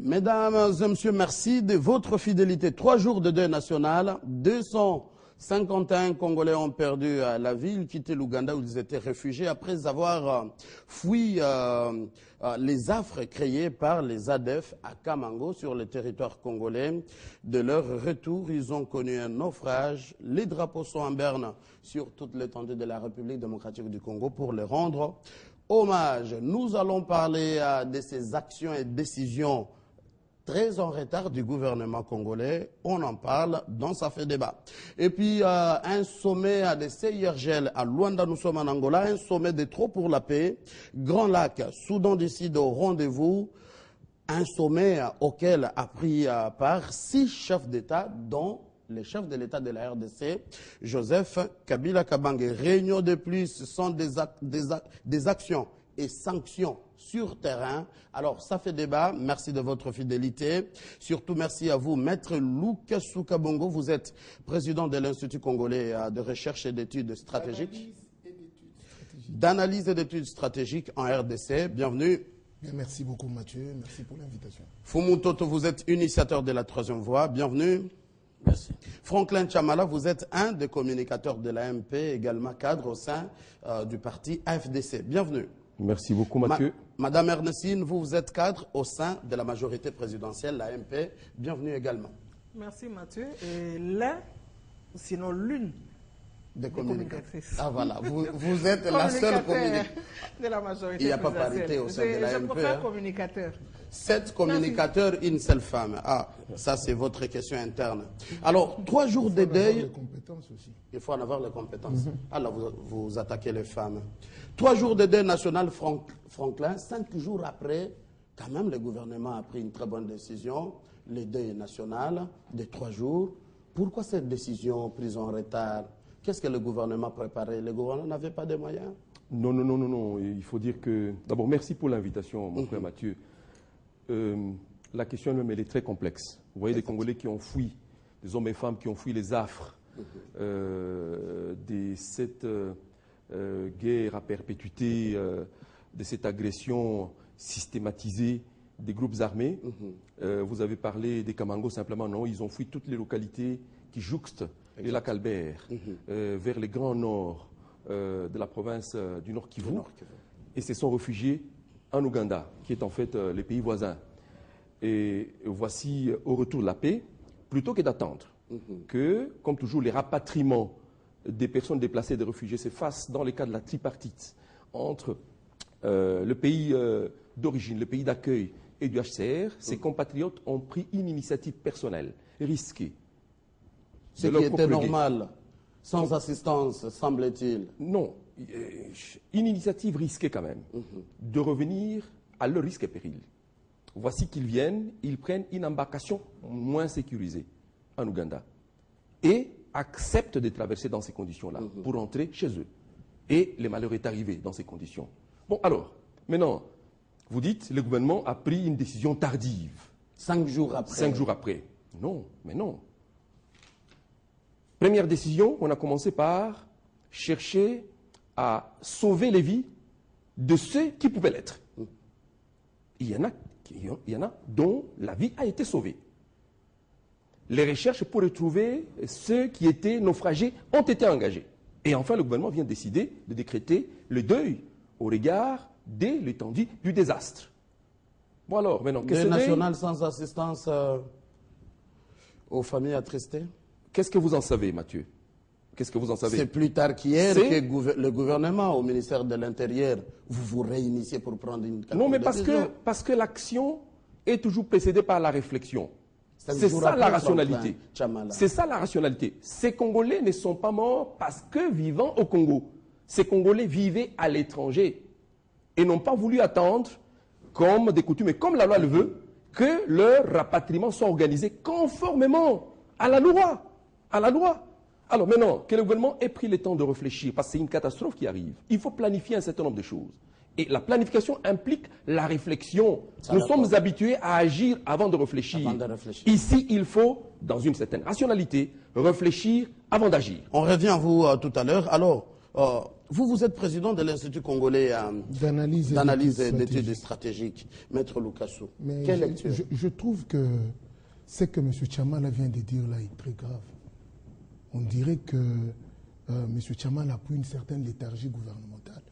Mesdames et messieurs, merci de votre fidélité. 3 jours de deuil national, 251 Congolais ont perdu la ville, quitté l'Ouganda où ils étaient réfugiés après avoir fui les affres créées par les ADF à Kamango sur le territoire congolais. De leur retour, ils ont connu un naufrage. Les drapeaux sont en berne sur toute l'étendue de la République démocratique du Congo pour les rendre hommage. Nous allons parler de ces actions et décisions très en retard du gouvernement congolais. On en parle dans Ça fait débat. Et puis, un sommet de CIRGL à Luanda, nous sommes en Angola, un sommet de trop pour la paix. Grand Lac, Soudan décide au rendez-vous. Un sommet auquel a pris part 6 chefs d'État, dont le chef de l'État de la RDC, Joseph Kabila Kabange. Réunion de plus sont des actions et sanctions sur terrain. Alors, ça fait débat. Merci de votre fidélité. Surtout, merci à vous, Maître Lucas Soukabongo. Vous êtes président de l'Institut congolais de recherche et d'études stratégiques. D'analyse et d'études stratégiques en RDC. Bienvenue. Bien, merci beaucoup, Mathieu. Merci pour l'invitation. Fumu Toto, vous êtes initiateur de la Troisième Voie. Bienvenue. Merci. Franklin Chamala, vous êtes un des communicateurs de l'AMP, également cadre au sein du parti AFDC. Bienvenue. Merci beaucoup, Mathieu. Madame Ernestine, vous êtes cadre au sein de la majorité présidentielle, l'AMP. Bienvenue également. Merci, Mathieu. Et l'un, sinon l'une, des communicatrices. Ah voilà, vous êtes la seule communicatrice de la majorité. Il n'y a pas parité au sein de l'AMP. Je préfère communicateur. 7 communicateurs, une seule femme. Ah, ça c'est votre question interne. Alors, 3 jours de deuil. Il faut en avoir les compétences. Alors, vous attaquez les femmes. 3 jours de deuil national, Franklin. 5 jours après, quand même, le gouvernement a pris une très bonne décision. Le deuil national de 3 jours. Pourquoi cette décision prise en retard? Qu'est-ce que le gouvernement préparait? Le gouvernement n'avait pas de moyens? Non. Il faut dire que... D'abord, merci pour l'invitation, mon frère Mathieu. La question elle-même, elle est très complexe. Vous voyez des Congolais qui ont fui, des hommes et femmes qui ont fui les affres de cette guerre à perpétuité, de cette agression systématisée des groupes armés. Vous avez parlé des Kamango simplement, non, ils ont fui toutes les localités qui jouxtent les lacs Albert vers les grands nord de la province du Nord Kivu et se sont réfugiés en Ouganda, qui est en fait les pays voisins. Et voici, au retour de la paix, plutôt que d'attendre que, comme toujours, les rapatriements des personnes déplacées, des réfugiés se fassent dans le cadre de la tripartite entre le pays d'origine, le pays d'accueil et du HCR, ces compatriotes ont pris une initiative personnelle, risquée. Ce qui était normal, sans assistance, semble-t-il. Non, une initiative risquée quand même, de revenir à leur risque et péril. Voici qu'ils viennent, ils prennent une embarcation moins sécurisée en Ouganda et acceptent de traverser dans ces conditions-là pour rentrer chez eux. Et le malheur est arrivé dans ces conditions. Bon, alors, maintenant, vous dites, le gouvernement a pris une décision tardive. 5 jours après. 5 jours après. Non, mais non. Première décision, on a commencé par chercher à sauver les vies de ceux qui pouvaient l'être. Il y en a dont la vie a été sauvée. Les recherches pour retrouver ceux qui étaient naufragés ont été engagées. Et enfin, le gouvernement vient décider de décréter le deuil au regard de l'étendue du désastre. Bon alors, maintenant, qu'est-ce que national sans assistance aux familles attristées? Qu'est-ce que vous en savez, Mathieu? Qu'est-ce que vous en savez? C'est plus tard qu'hier que le gouvernement, au ministère de l'Intérieur, vous vous réunissez pour prendre une décision. Non, mais parce que l'action est toujours précédée par la réflexion. C'est ça la rationalité. C'est ça la rationalité. Ces Congolais ne sont pas morts parce que vivant au Congo. Ces Congolais vivaient à l'étranger et n'ont pas voulu attendre, comme des coutumes et comme la loi le veut, que leur rapatriement soit organisé conformément à la loi. À la loi. Alors maintenant, que le gouvernement ait pris le temps de réfléchir, parce que c'est une catastrophe qui arrive, il faut planifier un certain nombre de choses. Et la planification implique la réflexion. Nous sommes habitués à agir avant de réfléchir. Ici, il faut, dans une certaine rationalité, réfléchir avant d'agir. On revient à vous tout à l'heure. Alors, vous êtes président de l'Institut congolais d'analyse et d'études stratégiques, Maître Lukasu. Mais Quelle lecture? je trouve que ce que M. Tchamala vient de dire là est très grave. On dirait que M. Tchamala a pris une certaine léthargie gouvernementale.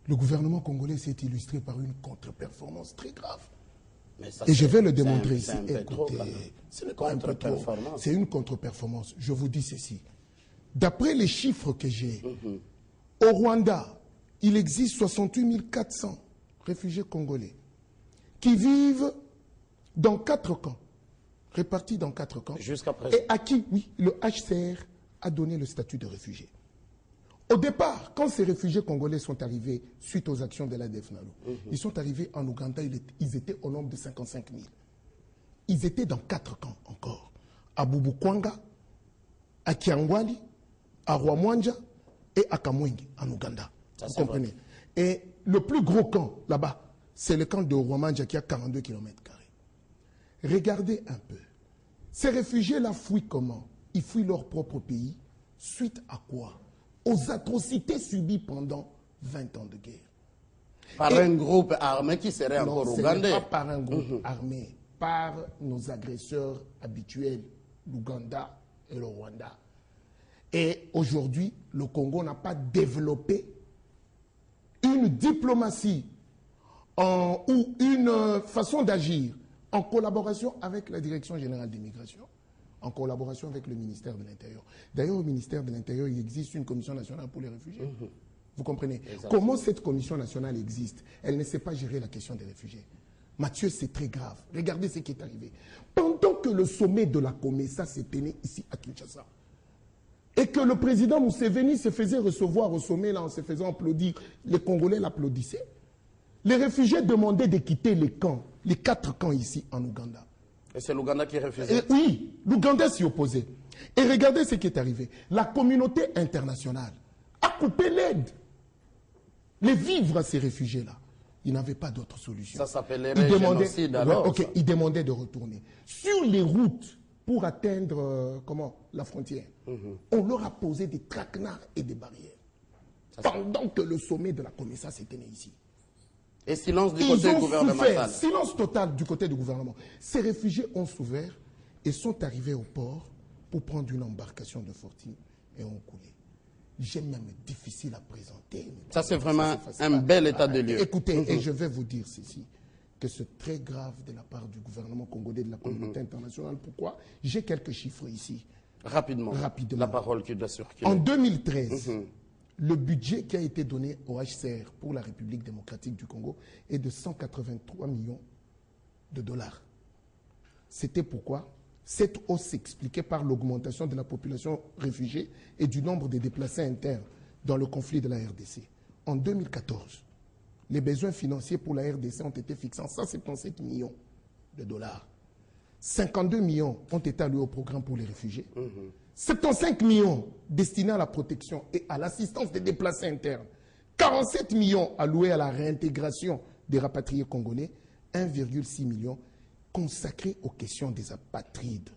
Le gouvernement congolais s'est illustré par une contre-performance très grave. Mais ça, et je vais le démontrer ici. Écoutez, ce n'est pas un peu trop. C'est une contre-performance. Je vous dis ceci. D'après les chiffres que j'ai, au Rwanda, il existe 68 400 réfugiés congolais qui vivent dans 4 camps, répartis dans 4 camps. Jusqu'à présent. Et à qui, oui, le HCR a donné le statut de réfugié. Au départ, quand ces réfugiés congolais sont arrivés suite aux actions de l'ADF Nalu, ils sont arrivés en Ouganda, ils étaient au nombre de 55 000. Ils étaient dans 4 camps encore. À Bubukwanga, à Kiangwali, à Rwamwanja et à Kamwenge, en Ouganda. Vous comprenez? Et le plus gros camp, là-bas, c'est le camp de Rwamwanja qui a 42 km². Regardez un peu. Ces réfugiés-là fuient comment? Ils fuient leur propre pays. Suite à quoi? Aux atrocités subies pendant 20 ans de guerre. Par un groupe armé qui serait encore ougandais. Pas par un groupe armé, par nos agresseurs habituels, l'Ouganda et le Rwanda. Et aujourd'hui, le Congo n'a pas développé une diplomatie ou une façon d'agir en collaboration avec la Direction générale des migrations, en collaboration avec le ministère de l'Intérieur. D'ailleurs, au ministère de l'Intérieur, il existe une commission nationale pour les réfugiés. Vous comprenez? Exactement. Comment cette commission nationale existe? Elle ne sait pas gérer la question des réfugiés. Mathieu, c'est très grave. Regardez ce qui est arrivé. Pendant que le sommet de la COMESA s'est tenu ici à Kinshasa, et que le président Museveni se faisait recevoir au sommet là, en se faisant applaudir, les Congolais l'applaudissaient, les réfugiés demandaient de quitter les camps, les 4 camps ici en Ouganda. Et c'est l'Ouganda qui refusait? Oui, l'Ouganda s'y opposait. Et regardez ce qui est arrivé. La communauté internationale a coupé l'aide, les vivres à ces réfugiés-là. Ils n'avaient pas d'autre solution. Ça s'appellerait génocide alors? Ok, ils demandaient de retourner. Sur les routes pour atteindre la frontière, on leur a posé des traquenards et des barrières. Pendant que le sommet de la COMESA s'est tenu ici. Et silence du côté gouvernemental. Silence total du côté du gouvernement. Ces réfugiés ont souffert et sont arrivés au port pour prendre une embarcation de fortune et ont coulé. J'ai même difficile à présenter. Ça, c'est vraiment un bel état de lieu. Écoutez, et je vais vous dire ceci, que c'est très grave de la part du gouvernement congolais, de la communauté internationale. Pourquoi? J'ai quelques chiffres ici. Rapidement. La parole qui doit circuler. En 2013, le budget qui a été donné au HCR pour la République démocratique du Congo est de 183 millions de dollars. C'était pourquoi cette hausse s'expliquait par l'augmentation de la population réfugiée et du nombre de déplacés internes dans le conflit de la RDC. En 2014, les besoins financiers pour la RDC ont été fixés en 177 millions de dollars. 52 millions ont été alloués au programme pour les réfugiés. 75 millions destinés à la protection et à l'assistance des déplacés internes. 47 millions alloués à la réintégration des rapatriés congolais. 1,6 million consacrés aux questions des apatrides.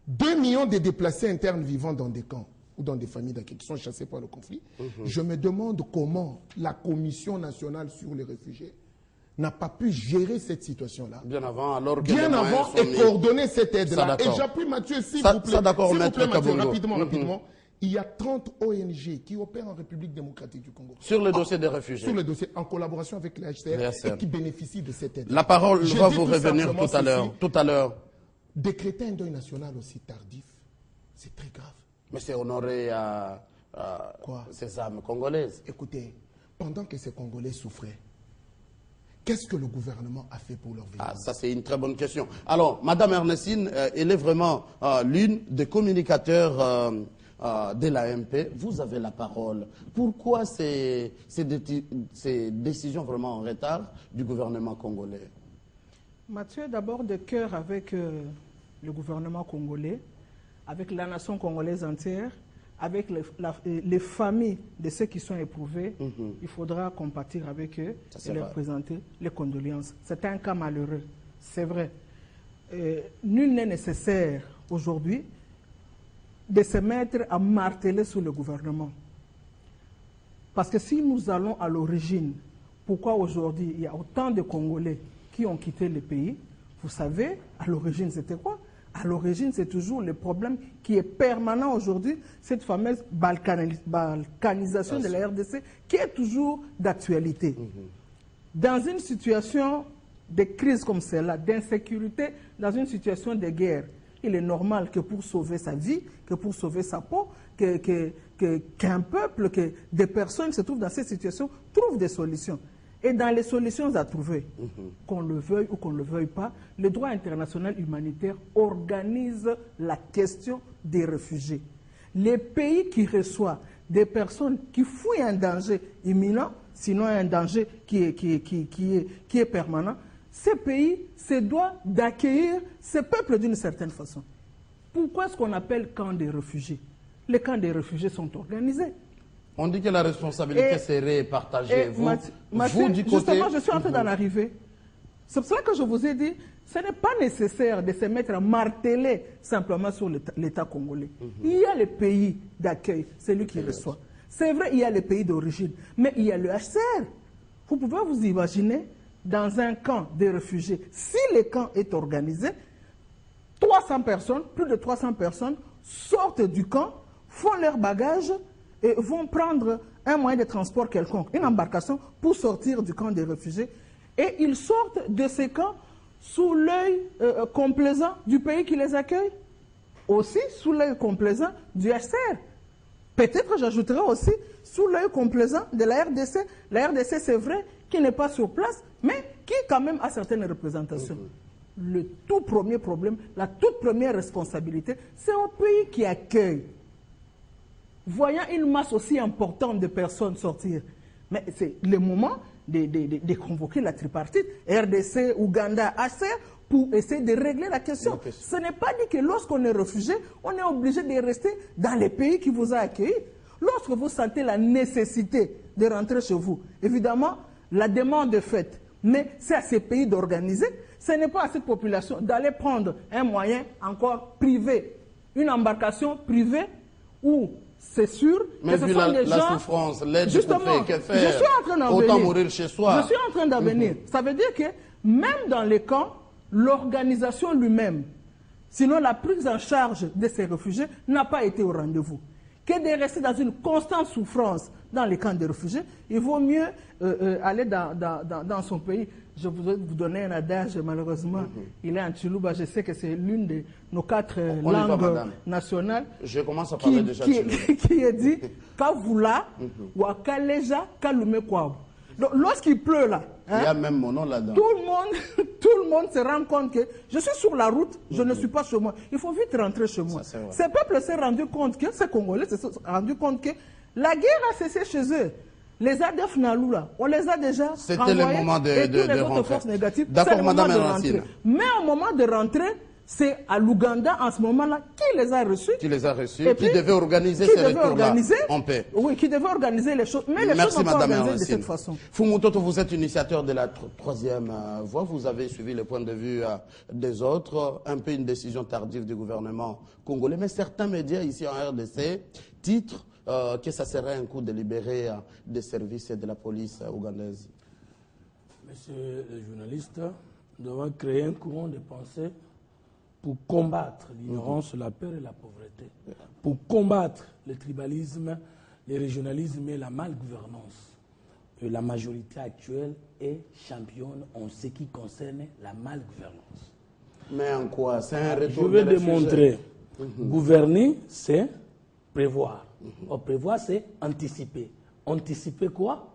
2 millions de déplacés internes vivant dans des camps ou dans des familles d'accueil qui sont chassés par le conflit. Je me demande comment la Commission nationale sur les réfugiés n'a pas pu gérer cette situation-là. Bien avant, alors que bien avant et coordonner cette aide-là. Et j'appuie Mathieu, s'il vous plaît. Ça d'accord, Maître Mathieu, rapidement. Il y a 30 ONG qui opèrent en République démocratique du Congo. Sur le dossier des réfugiés. Sur le dossier, en collaboration avec les HCR et qui bénéficient de cette aide. La parole va vous revenir tout à l'heure. Décréter un deuil national aussi tardif, c'est très grave. Mais c'est honoré à ces âmes congolaises. Écoutez, pendant que ces Congolais souffraient, qu'est-ce que le gouvernement a fait pour leur vie? Ça, c'est une très bonne question. Alors, Madame Ernestine, elle est vraiment l'une des communicateurs de l'AMP. Vous avez la parole. Pourquoi ces décisions vraiment en retard du gouvernement congolais? Mathieu, d'abord de cœur avec le gouvernement congolais, avec la nation congolaise entière, avec les familles de ceux qui sont éprouvés, il faudra compatir avec eux et leur présenter les condoléances. C'est un cas malheureux, c'est vrai. Nul n'est nécessaire aujourd'hui de se mettre à marteler sur le gouvernement. Parce que si nous allons à l'origine, pourquoi aujourd'hui il y a autant de Congolais qui ont quitté le pays? Vous savez, à l'origine c'était quoi? À l'origine c'est toujours le problème qui est permanent aujourd'hui, cette fameuse balkanisation de la RDC qui est toujours d'actualité. Dans une situation de crise comme celle-là, d'insécurité, dans une situation de guerre, il est normal que pour sauver sa vie, que pour sauver sa peau, qu'un peuple, que des personnes qui se trouvent dans cette situation trouvent des solutions. Et dans les solutions à trouver, qu'on le veuille ou qu'on ne le veuille pas, le droit international humanitaire organise la question des réfugiés. Les pays qui reçoivent des personnes qui fuient un danger imminent, sinon un danger qui est permanent, ces pays se doivent d'accueillir ces peuples d'une certaine façon. Pourquoi est-ce qu'on appelle camp des réfugiés? Les camps des réfugiés sont organisés. On dit que la responsabilité serait partagée. Vous, du côté... Justement, je suis en train d'en arriver. C'est pour cela que je vous ai dit, ce n'est pas nécessaire de se mettre à marteler simplement sur l'État congolais. Il y a les pays d'accueil, c'est lui qui reçoit. C'est vrai, il y a les pays d'origine, mais il y a le HCR. Vous pouvez vous imaginer, dans un camp de réfugiés, si le camp est organisé, 300 personnes, plus de 300 personnes, sortent du camp, font leur bagage et vont prendre un moyen de transport quelconque, une embarcation, pour sortir du camp des réfugiés. Et ils sortent de ces camps sous l'œil complaisant du pays qui les accueille, aussi sous l'œil complaisant du HCR. Peut-être j'ajouterai aussi sous l'œil complaisant de la RDC. La RDC, c'est vrai, qui n'est pas sur place, mais qui quand même a certaines représentations. Le tout premier problème, la toute première responsabilité, c'est au pays qui accueille. Voyant une masse aussi importante de personnes sortir, mais c'est le moment de convoquer la tripartite, RDC, Ouganda, HCR, pour essayer de régler la question. Ce n'est pas dit que lorsqu'on est réfugié, on est obligé de rester dans les pays qui vous ont accueilli. Lorsque vous sentez la nécessité de rentrer chez vous, évidemment, la demande est faite. Mais c'est à ces pays d'organiser. Ce n'est pas à cette population d'aller prendre un moyen encore privé, une embarcation privée où c'est sûr mais que ce sont des gens... la souffrance, l'aide justement, que faire, je suis en train d'en venir. Autant mourir chez soi. Je suis en train d'en venir. Ça veut dire que même dans les camps, l'organisation lui-même, sinon la prise en charge de ces réfugiés, n'a pas été au rendez-vous. Que de rester dans une constante souffrance dans les camps de réfugiés, il vaut mieux aller dans son pays. Je vous donner un adage, malheureusement, il est en Chiluba, je sais que c'est l'une de nos 4 langues nationales. Je commence à parler déjà Chiluba. Qui est dit, Kavula, Wakaleja, Kalume Kwab. Donc lorsqu'il pleut là, il y a même mon nom là-dedans. Tout le monde se rend compte que je suis sur la route, je ne suis pas chez moi. Il faut vite rentrer chez moi. Ces peuples s'est rendu compte que, ces Congolais se sont rendus compte que la guerre a cessé chez eux. Les ADF Naloula, on les a déjà renvoyés. C'était le moment de rentrer. D'accord, Madame Racine. Mais au moment de rentrer, c'est à l'Ouganda, en ce moment-là, qui les a reçus. Qui les a reçus, qui devait organiser ces retours-là en paix. Oui, qui devait organiser les choses. Mais les choses sont pas organisées de cette façon. Fumutoto, vous êtes initiateur de la troisième voie. Vous avez suivi le point de vue des autres. Un peu une décision tardive du gouvernement congolais. Mais certains médias ici en RDC titrent que ça serait un coup délibéré des services et de la police ougandaise. Monsieur le journaliste, nous devons créer un courant de pensée pour combattre l'ignorance, la peur et la pauvreté, pour combattre le tribalisme, le régionalisme et la malgouvernance. La majorité actuelle est championne en ce qui concerne la malgouvernance. Mais en quoi? C'est un retour. Je vais démontrer. Gouverner, c'est prévoir. Prévoir, c'est anticiper. Anticiper quoi?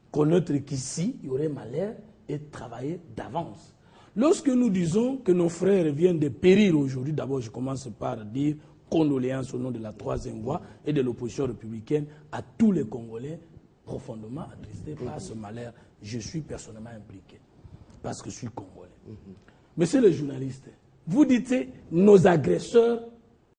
Connaître qu'ici, il y aurait malheur et travailler d'avance. Lorsque nous disons que nos frères viennent de périr aujourd'hui, d'abord je commence par dire condoléances au nom de la troisième voie et de l'opposition républicaine à tous les Congolais profondément attristés par ce malheur. Je suis personnellement impliqué parce que je suis Congolais. Monsieur le journaliste, vous dites nos agresseurs